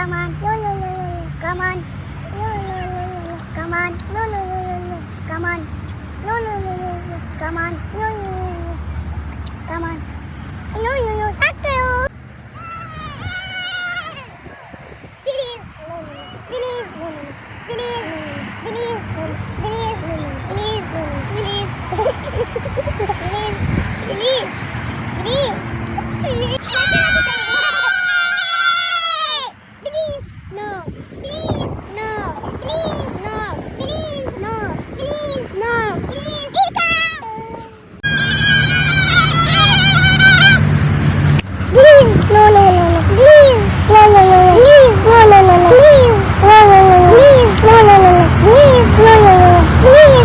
come on, lo, lo, lo, lo, lo, come on, lo, lo, lo, lo, lo, come on, lo, lo, lo, lo, lo, come on, lo, lo, lo, lo, lo, come on, lo, lo, lo, lo, come on, lo, lo, lo, 할게요. Please, please, please, please, please, please, please, please, please, please, no, please, no, please, no, please, no, please, no, please, Ika! Please, no, no, no, no, please, no, no, no, no, please, no, no, no, no, please, no, no, no, no, please, no, no, no, no, please, no, no, no, no, please,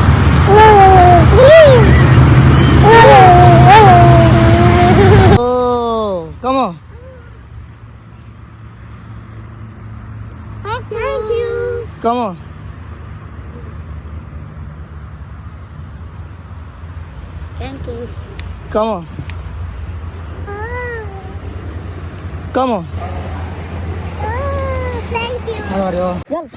no, no, no, no, please, no, no, no, no. Oh, come on. Thank you. Come on. Thank you. Come on. Come on. Thank you. 하나 어려워. Yan.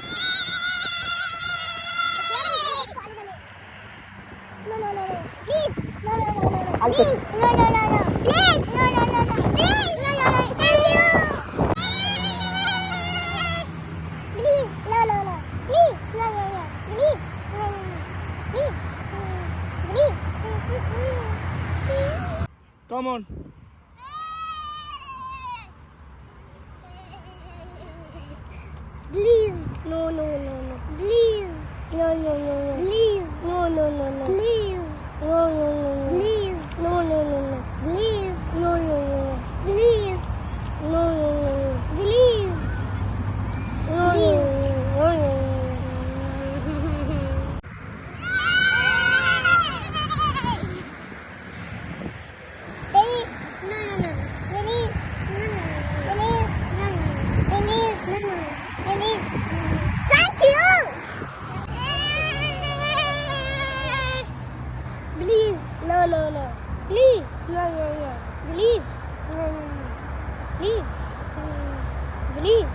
No, no, no, no. Please. No, no, no, no, no. Please. No, no, no, no. Please. No, no, no, no. Please. No, no, no. Thank you. Please. No, no, no. Please. No, no, no. Please. No, no, no. Please. Please. Come on. Please. No, no, no, no. Please. No, no, no, no. Please. No, no, no, no. Please. No, no, no, no. Please. No, no, no, no. Please. No, no, no, no. Please. No, no, no, no. Please. No, no, no, no. Thank you. Please, no, no, no. Please, no, no, no. Please, no, no, no. Please, please.